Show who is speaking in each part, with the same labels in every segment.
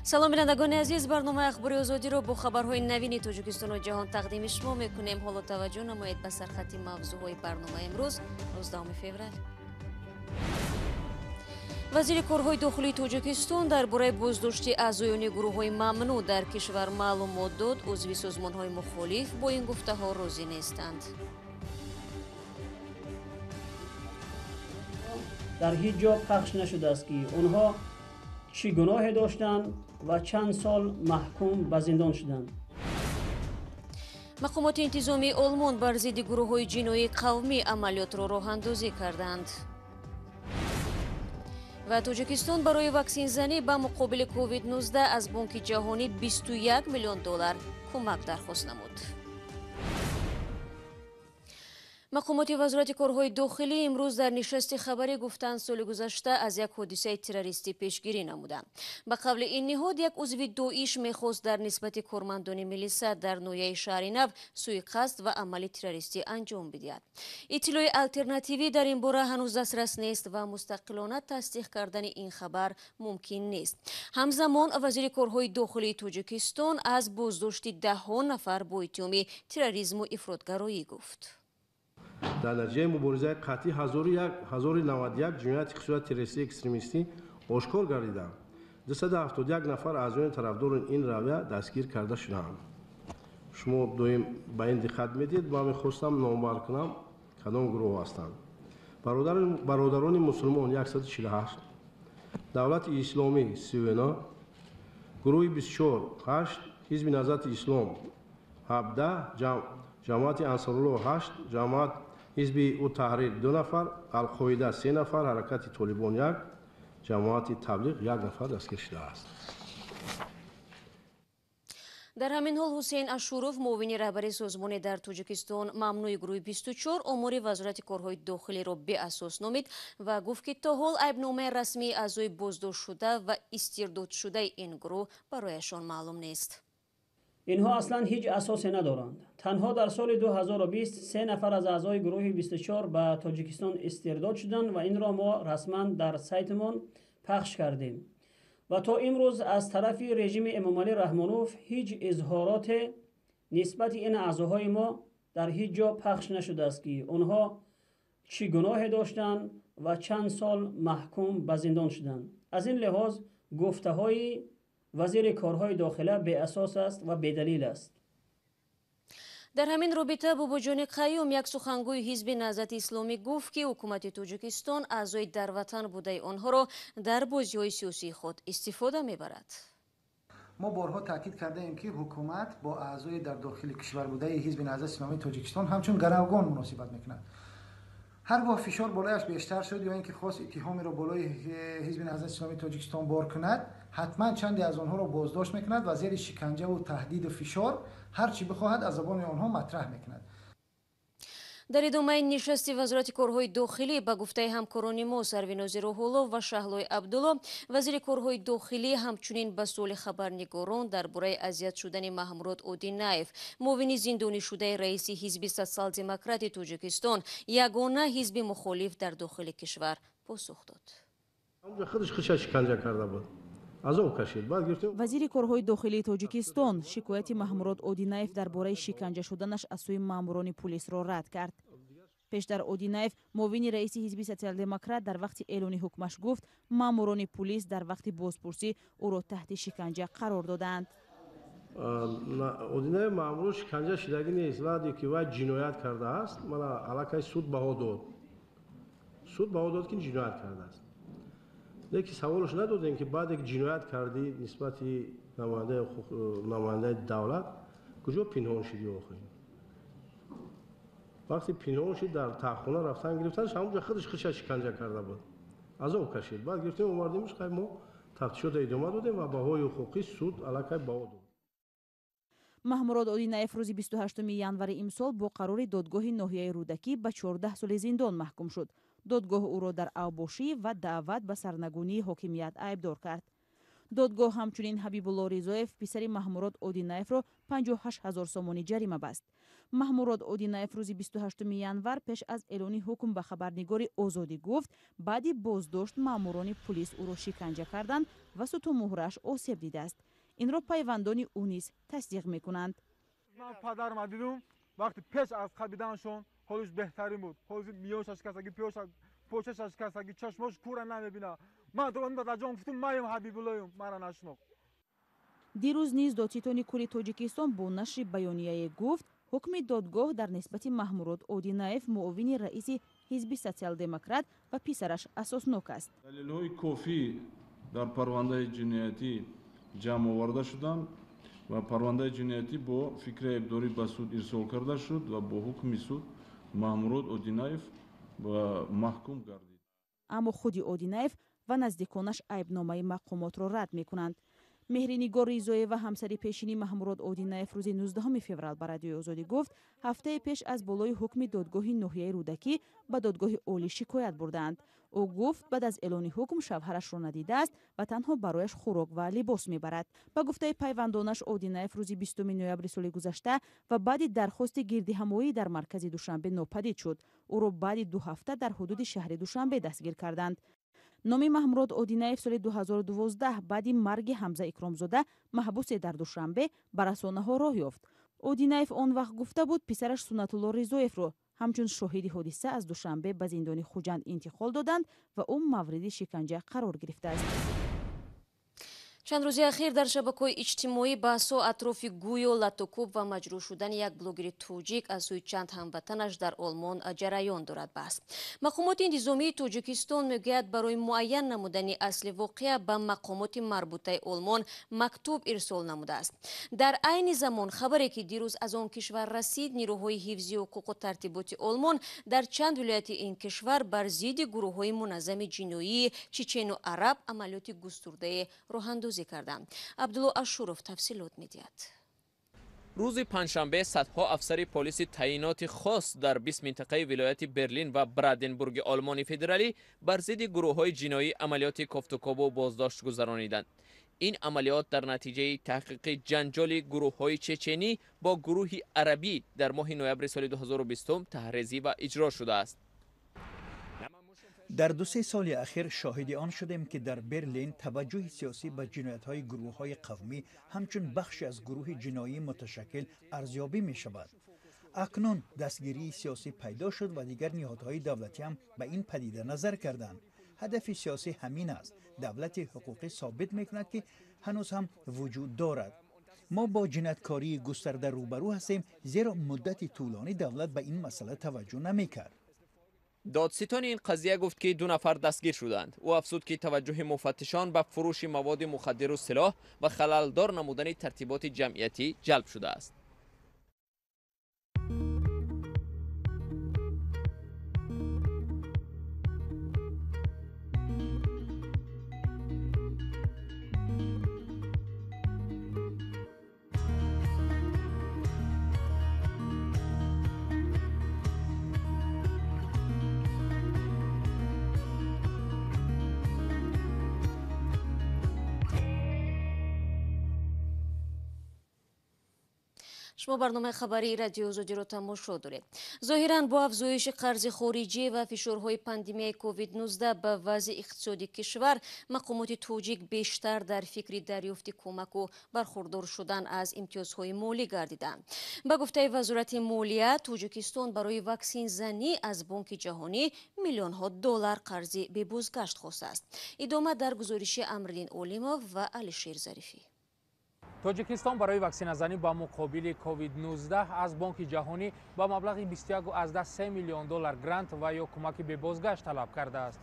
Speaker 1: салом бинандагони азиз, барномаи ахбори озодиро бо хабарҳои навини Тоҷикистону ҷаҳон тақдими шумо мекунем. ҳоло таваҷҷӯҳ намоед ба сархати мавзӯъҳои барномаи имрӯз 19 феврал. вазири корҳои дохилии Тоҷикистон дар бораи боздошти аъзоёни гурӯҳҳои мамнӯъ дар кишвар маълумот дод. узви созмонҳои мухолиф бо ин гуфтаҳо розӣ нестанд.
Speaker 2: дар ҳеҷ ҷо пахш нашудааст ки онҳо чӣ гуноҳе доштанд ва чанд сол маҳкум ба зиндон шуданд.
Speaker 1: мақомоти интизомии олмон бар зидди гурӯҳҳои ҷиноии қавмӣ амалиётро роҳандозӣ карданд. ва Тоҷикистон барои ваксинзанӣ ба муқобили COVID-19 аз Бонки ҷаҳонӣ $21 миллион кӯмак дархост намуд. мақомоти вазорати корҳои дохилӣ имрӯз дар нишасти хабарӣ гуфтанд соли гузашта аз як ҳодисаи террористӣ пешгирӣ намуданд. ба қавли ин ниҳод як узви доиш мехост дар нисбати кормандони милиса дар ноҳияи шаҳри Нав сӯиқасд ва амали террористӣ анҷом бидиҳад. иттилои алтернативӣ дар ин бора ҳанӯз дастрас нест ва мустақилона тасдиқ кардани ин хабар мумкин нест. ҳамзамон вазири корҳои дохилии Тоҷикистон аз боздошти даҳҳо нафар бо иттиҳоми терроризму ифротгароӣ гуфт.
Speaker 3: дар натиҷаи муборизаи қатъи 1091 ҷинояти хусусияти террористии экстремистӣ ошкор гардида 271 нафар аъзоёни тарафдори ин равия дастгир карда шуданд. шумо доим ба ин диққат медиҳед ва мехостам номбар кунам кадом гурӯҳ ҳастанд. бародарони мусулмон 148, давлати исломӣ 39, гурӯҳи 24 8, ҳизби наҳзати ислом 17, ҷамоати ансаруллоҳ 8, ҷамоат ҳизби таҳрир 2 нафар, алқоида 3 нафар, ҳаракати толибон 1, ҷамоати таблиғ 1 нафар дастгир шудааст.
Speaker 1: дар ҳамин ҳол ҳусейн ашуров муовини раҳбари созмоне дар Тоҷикистон мамнӯи гурӯҳи 24 омори вазорати корҳои дохилиро беасос номид ва гуфт ки то ҳол айбномаи расмии аъзои боздоштшуда ва истирдодшудаи ин гурӯҳ барояшон маълум нест.
Speaker 2: инҳо аслан ҳеҷ асосе надоранд. танҳо дар соли 2020 3 нафар аз аъзои гурӯҳи 24 ба Тоҷикистон истирдод шуданд ва инро мо расман дар сайтимон пахш кардем. ва то имрӯз аз тарафи режими Эмомалӣ Раҳмонов ҳеҷ изҳороте нисбати ин аъзоҳои мо дар ҳеҷ ҷо пахш нашудааст ки онҳо чӣ гуноҳе доштанд ва чанд сол маҳкум ба зиндон шуданд. аз ин лиҳоз гуфтаҳои вазири корҳои дохила беасос аст ва бедалил аст.
Speaker 1: дар ҳамин робита бобоҷони қайюм як сухангӯи ҳизби наҳзати исломӣ гуфт ки ҳукумати Тоҷикистон аъзои дарватан будаи онҳоро дар бозиҳои сиёсии худ истифода мебарад.
Speaker 4: мо борҳо таъкид кардаем ки ҳукумат бо аъзои дар дохили кишвар будаи ҳизби наҳзати исломии Тоҷикистон ҳамчун гаравгон муносибат мекунад. ҳар гоҳ фишор болояш бештар шуд ё ин ки хост иттиҳомеро болои ҳизби наҳзати исломии Тоҷикистон бор кунад, ҳатман чанде аз онҳоро боздошт мекунад ва зери шиканҷаву таҳдиду фишор ҳар чӣ бихоҳад аз забони онҳо матраҳ мекунад.
Speaker 1: дар идомаи нишасти вазорати корҳои дохилӣ ба гуфтаи ҳамкорони мо Сарвинози Рӯҳулло ва Шаҳлои Абдулло, вазири корҳои дохилӣ ҳамчунин ба суоли хабарнигорон дар бораи азият шудани Маҳмурод Одинаев, муовини зиндонишудаи раиси ҳизби Социал-демократи Тоҷикистон, ягона ҳизби мухолиф дар дохили кишвар, посух дод.
Speaker 5: вазири корҳои дохилии Тоҷикистон шикояти Маҳмурод Одинаев дар бораи шиканҷа шуданаш аз сӯи маъмурони пулисро рад кард. пештар Одинаев муовини раиси ҳизби Социал-демократ дар вақти эълони ҳукмаш гуфт маъмурони пулис дар вақти бозпурсӣ ӯро таҳти шиканҷа қарор доданд.
Speaker 3: Одинаев маъмур шиканҷа шудагӣ нест, вақте ки вай ҷиноят кардааст, мана аллакай суд баҳо дод. суд баҳо дод ки ҷиноят кардааст. леки саволаш надодем ки баъде ки ҷиноят кардӣ нисбати намояндаи давлат куҷо пинҳон шудӣ охир? вақте пинҳон шуд дар таххона рафтан гирифтанш ҳамонҷа худаш шиканҷа карда буд. азоб кашид. баъд гирифтем омардимш қай мо тафтишота идома додем ва баҳои ҳуқуқи суд аллакай баҳо дод.
Speaker 5: Маҳмурод Одинаев рӯзи 28 январи имсол бо қарори додгоҳи ноҳияи Рӯдакӣ ба 14 соли зиндон маҳкум шуд. додгоҳ ӯро дар авбошӣ ва даъват ба сарнагунии ҳокимият айбдор кард. додгоҳ ҳамчунин ҳабибулло ризоев писари маҳмурод одинаевро 58,000 сомонӣ ҷарима баст. маҳмурод одинаев рӯзи 28 январ пеш аз эълони ҳукм ба хабарнигори озодӣ гуфт баъди боздошт маъмурони пулис ӯро шиканҷа карданд ва сутумӯҳрааш осеб дидааст. инро пайвандони ӯ низ тасдиқ мекунанд.
Speaker 6: ман падарам дидум вақти пеш аз хабиданашон ҳолиш беҳтарин буд. ҳозир миёшаш касаги почашаш касаги чашмош кура намебина. ман дуранда дар ҷон гуфтум маем ҳабибуллоюм мара нашинох.
Speaker 5: дирӯз низ додситони кули тоҷикистон бо нашри байонияе гуфт ҳукми додгоҳ дар нисбати маҳмурод одинаев муовини раиси ҳизби социал-демократ ва писараш асоснок аст.
Speaker 7: далелҳои кофӣ дар парвандаи ҷиноятӣ ҷамъ оварда шуданд ва парвандаи ҷиноятӣ бо фикри айбдорӣ ба суд ирсол карда шуд ва бо ҳукми суд маҳмурод одинаев маҳкум гардид.
Speaker 5: аммо худи одинаев ва наздиконаш айбномаи мақомотро рад мекунанд. меҳринигор ризоева ҳамсари пешини маҳмурод одинаев рӯзи 19 феврал ба радиои озодӣ гуфт ҳафтае пеш аз болои ҳукми додгоҳи ноҳияи рӯдакӣ ба додгоҳи олӣ шикоят бурдаанд. ӯ гуфт баъд аз эълони ҳукм шавҳарашро надидааст ва танҳо барояш хӯрок ва либос мебарад. ба гуфтаи пайвандонаш одинаев рӯзи 20 ноябри соли гузашта ва баъди дархости гирдиҳамоӣ дар маркази Душанбе нопадид шуд. ӯро баъди 2 ҳафта дар ҳудуди шаҳри Душанбе дастгир карданд. номи маҳмурод одинаев соли 2012 баъди марги ҳамза икромзода маҳбусе дар Душанбе ба расонаҳо роҳ ёфт. одинаев он вақт гуфта буд писараш Сунатулло Ризоевро ҳамчун шоҳиди ҳодиса аз Душанбе ба зиндони Хуҷанд интиқол доданд ва ӯ мавриди шиканҷа қарор гирифтааст.
Speaker 1: чанд рӯзи ахир дар шабакаҳои иҷтимоӣ баҳсҳо атрофи гӯё латукуб ва маҷрӯҳ шудани як блогери тоҷик аз сӯи чанд ҳамватанаш дар олмон ҷараён дорад баҳс. мақомоти интизомии тоҷикистон мегӯяд барои муайян намудани асли воқеа ба мақомоти марбутаи олмон мактуб ирсол намудааст. дар айни замон хабаре ки дирӯз аз он кишвар расид нирӯҳои ҳифзи ҳуқуқу тартиботи олмон дар чанд вилояти ин кишвар бар зидди гурӯҳҳои муназзами ҷиноии чечену араб амалиёти густурдае роҳандозӣ карданд. абдулло ашуров тафсилот медиҳад.
Speaker 8: рӯзи панҷшанбе садҳо афсари полиси таъиноти хос дар 20 минтақаи вилояти Берлин ва Бранденбурги Олмони федералӣ бар зидди гурӯҳҳои ҷиноӣ амалиёти кофтукобу боздошт гузарониданд. ин амалиёт дар натиҷаи таҳқиқи ҷанҷоли гурӯҳҳои чеченӣ бо гурӯҳи арабӣ дар моҳи ноябри соли 2020 таҳризӣ ва иҷро шудааст.
Speaker 9: дар 2-3 соли ахир шоҳиди он шудем ки дар Берлин таваҷҷӯҳи сиёсӣ ба ҷиноятҳои гурӯҳҳои қавмӣ ҳамчун бахше аз гурӯҳи ҷиноии муташаккил арзёбӣ мешавад. акнун дастгирии сиёсӣ пайдо шуд ва дигар ниҳодҳои давлатӣ ҳам ба ин падида назар карданд. ҳадафи сиёсӣ ҳамин аст. давлати ҳуқуқӣ собит мекунад ки ҳанӯз ҳам вуҷуд дорад. мо бо ҷинояткории густарда рӯбарӯ ҳастем, зеро муддати тӯлонӣ давлат ба ин масъала таваҷҷӯҳ намекард.
Speaker 8: додситони ин қазия гуфт ки 2 нафар дастгир шуданд. ӯ афзуд ки таваҷҷӯҳи муфаттишон ба фурӯши маводи мухаддиру силоҳ ва халалдор намудани тартиботи ҷамъиятӣ ҷалб шудааст.
Speaker 1: шумо барномаи хабарии радиои озодиро тамошо доред. зоҳиран бо афзоиши қарзи хориҷӣ ва фишорҳои пандемияи COVID-19 ба вазъи иқтисодии кишвар, мақомоти тоҷик бештар дар фикри дарёфти кӯмаку бархурдор шудан аз имтиёзҳои молӣ гардиданд. ба гуфтаи вазорати молия, тоҷикистон барои ваксинзанӣ аз Бонки ҷаҳонӣ миллионҳо доллар қарзи бебозгашт хостааст. идома дар гузориши Амриддин Олимов ва Алишер Зарифӣ.
Speaker 10: тоҷикистон барои ваксиназанӣ ба муқобили COVID-19 аз Бонки ҷаҳонӣ ба маблағи 21,3 миллион доллар грант ва ё кӯмаки бебозгашт талаб кардааст.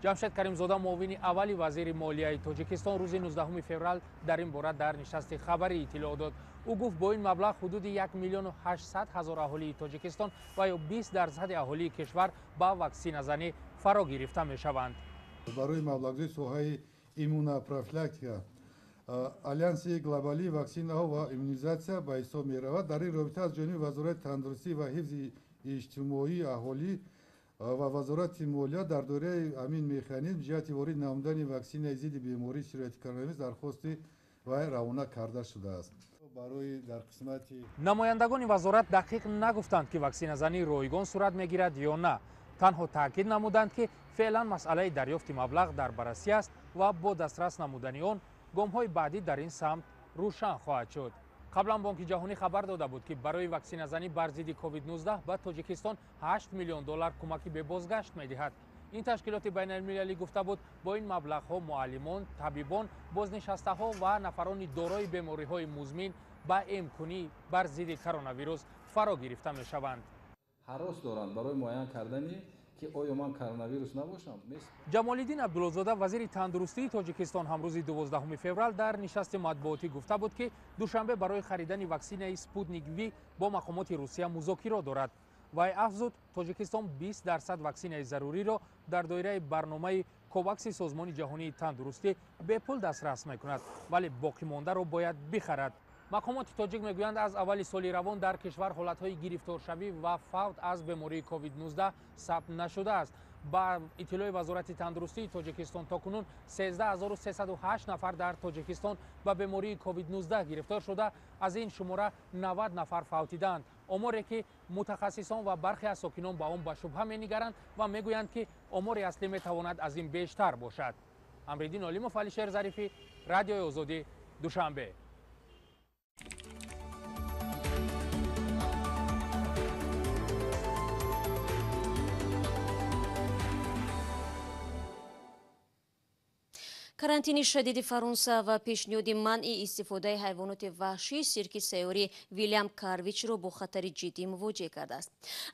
Speaker 10: ҷамшед Каримзода муовини аввали вазири молияи тоҷикистон рӯзи 19 феврал дар ин бора дар нишасти хабарӣ иттилоъ дод. ӯ гуфт бо ин маблағ ҳудуди 1 миллиону 800 ҳазор аҳолии тоҷикистон ва ё 20% аҳолии кишвар ба ваксиназанӣ фаро гирифта мешаванд.
Speaker 11: барои маблағи соҳаи иммунопрофилактика алянси глобалии ваксинаҳо ва иммунизатсия ба ҳисоб меравад. дар ин робита аз ҷониби вазорати тандурустӣ ва ҳифзи иҷтимоии аҳолӣ و وزارت مالیه در دوره همین مکانیزم جهت وارد نمودن واکسن ضد بیماری سرایت کرونا درخواست و روانه کرده شده است. برای در قسمت
Speaker 10: نمایندگان وزارت دقیق نگفتند که واکسینه زنی رایگان صورت میگیرد یا نه. تنها تاکید نمودند که فعلا مسئله دریافت مبلغ در بررسی است و با دسترس نمودن آن گام‌های بعدی در این سمت روشن خواهد شد. قبلا بانک جهانی خبر داده بود که برای واکسینه زنی بر ضد کووید 19 به تاجیکستان 8 میلیون دلار کمکی به بازگشت می‌دهد. این تشکیلات بین المللی گفته بود با این مبلغ‌ها معلمان، طبیبان، بازنشسته‌ها و نفران دارای بیماری‌های مزمن با امکانی بر ضد کرونا ویروس فرا گرفته می‌شوند.
Speaker 12: هراس دارند برای معاین کردن که آیا من کرونا ویروس نباشم.
Speaker 10: جمال‌الدین عبدالزاده وزیر تندرستی تاجیکستان هم روز 12 فوریه در نشست مطبوعاتی گفته بود که دوشنبه برای خریدن واکسن اسپوتنیک وی با مقامات روسیه مذاکره دارد. وی افزود تاجیکستان 20% واکسن ضروری را در دایره برنامه کوواکس سازمان جهانی تندرستی به پول دسترس می‌کند، ولی باقی مانده را باید بخرد. مقامات تاجیک میگویند از اول سال روان در کشور حالت‌های گرفتارشوی و فوت از بیماری کووید 19 ثبت نشده است. با اطلاع وزارت تندرستی تاجیکستان تاکنون 13308 نفر در تاجیکستان به بیماری کووید 19 گرفتار شده، از این شماره 90 نفر فوتیدند. آماری که متخصصان و برخی از ساکنان به آن به شبهه می‌نگرند و میگویند که آمار اصلی میتواند از این بیشتر باشد. امرالدین علیموف، علیشیر ظریفی، رادیوی آزادی، دوشنبه.
Speaker 1: карантини шадиди фаронса ва пешниҳоди манъи истифодаи ҳайвоноти ваҳшӣ сирки сайёрӣ Вилям Карвичро бо хатари ҷиддӣ мувоҷеҳ кардааст.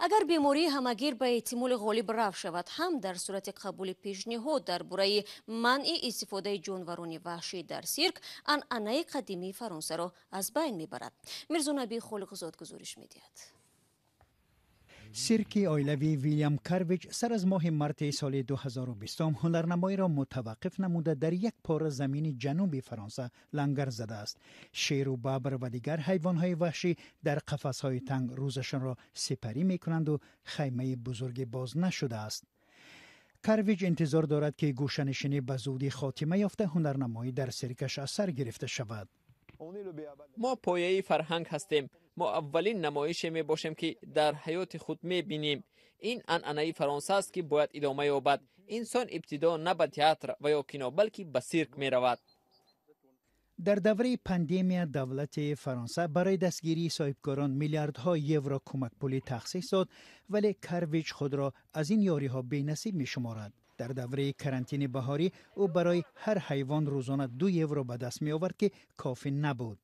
Speaker 1: агар бемории ҳамагир ба эҳтимоли ғолиб рафт шавад, ҳам дар сурати қабули пешниҳод дар бораи манъи истифодаи ҷонварони ваҳшӣ дар сирк анъанаи қадимии фаронсаро аз байн мебарад. мирзонабии холиқзод гузориш медиҳад.
Speaker 9: سیرکی اویلوی ویلیام کارویچ سر از ماه مارت سال 2020 هنرنمایی را متوقف نموده در یک پاره زمین جنوبی فرانسه لنگر زده است. شیر و ببر و دیگر حیوانات وحشی در قفس‌های تنگ روزشان را سپری می‌کنند و خیمه بزرگی باز نشده است. کارویچ انتظار دارد که گوشه‌نشینی به زودی خاتمه یافته هنرنمایی در سیرکش از سر گرفته شود.
Speaker 8: ما پایه‌ای فرهنگ هستیم. ما اولین نمایش می باشیم که در حیات خود می بینیم. این انعنه فرانسه است که باید ادامه یابد. انسان ابتدا نه به تئاتر و یا کینو بلکه به سیرک می رود.
Speaker 9: در دوره پاندمی دولت فرانسه برای دستگیری صاحبکاران میلیاردها یورو کمک پولی تخصیص داد، ولی کارویچ خود را از این یاری‌ها بی‌نصیب می‌شمارد. در دوره کرانتین بهاری او برای هر حیوان روزانه 2 یورو به دست می آورد که کافی نبود.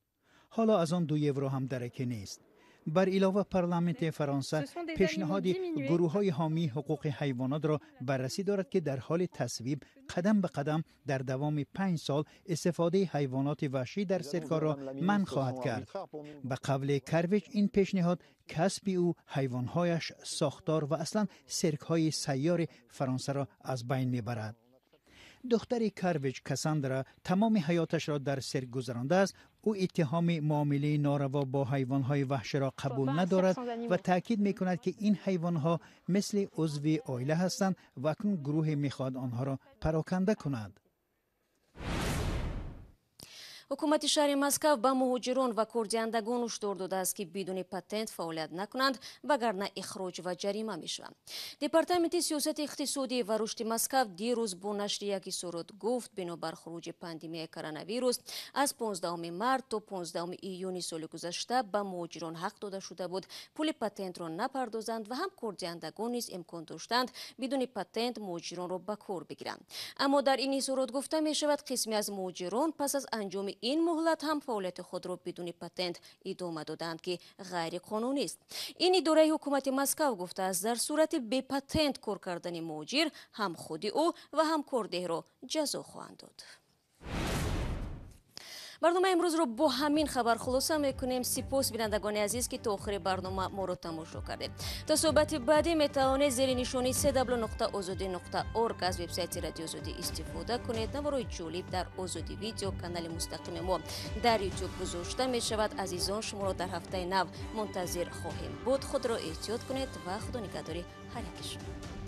Speaker 9: حالا از آن 2 یورو هم درکی نیست. بر علاوه پارلمان فرانسه پیشنهاد گروه‌های حامی حقوق حیوانات را بررسی دارد که در حال تصویب قدم به قدم در دوام 5 سال استفاده حیوانات وحشی در سیرک را منع خواهد کرد. به قول کارویچ این پیشنهاد کسب او، حیوان‌هایش، ساختار و اصلا سیرک‌های سیار فرانسه را از بین می‌برد. دختر کارویچ کاساندرا تمام حیاتش را در سیرک گذرانده است. او اتهام معامله ناروا با حیوانات وحشی را قبول ندارد و تاکید می‌کند که این حیوانات مثل عضو عائله هستند و اکنون گروه می‌خواد آنها را پراکنده کند.
Speaker 1: ҳукумати шаҳри Москав ба муҳоҷирон ва кордиҳандагон ҳушдор додааст ки бидуни патент фаъолият накунанд, вагарна ихроҷ ва ҷарима мешаванд. департаменти сиёсати иқтисодӣ ва рушди Москав дирӯз бо нашри як исорот гуфт бинобар хуруҷи пандемияи коронавирус аз 15 март то 15 июни соли гузашта ба муҳоҷирон ҳақ дода шуда буд пули патентро напардозанд ва ҳам кордиҳандагон низ имкон доштанд бидуни патент муҳоҷиронро ба кор бигиранд. аммо дар ин исорот гуфта мешавад қисме аз муҳоҷирон пас аз анҷоми این مهلت هم فعالیت خود را بدون پتنت ادامه دادند که غیر قانونی است. این اداره حکومت مسکو گفته است در صورت بی پتنت کار کردن مهاجر هم خود او و هم کارده را جزا خواهند داد. برنامه امروز رو با همین خبر خلاصه میکنیم. سپاس بینندگان عزیز که تا آخر برنامه ما رو تماشا کردید. تا صحبت بعدی میتوانید زیر نشانی www.azadi.org از وبسایت رادیو آزادی استفاده کنید. نوارای جالب در آزادی ویدیو کانال مستقیم ما در یوتیوب گذاشته می شود. عزیزان شما را در هفته نو منتظر خواهیم بود. خود را احتیاط کنید و خدا نگهداری هر یک شما.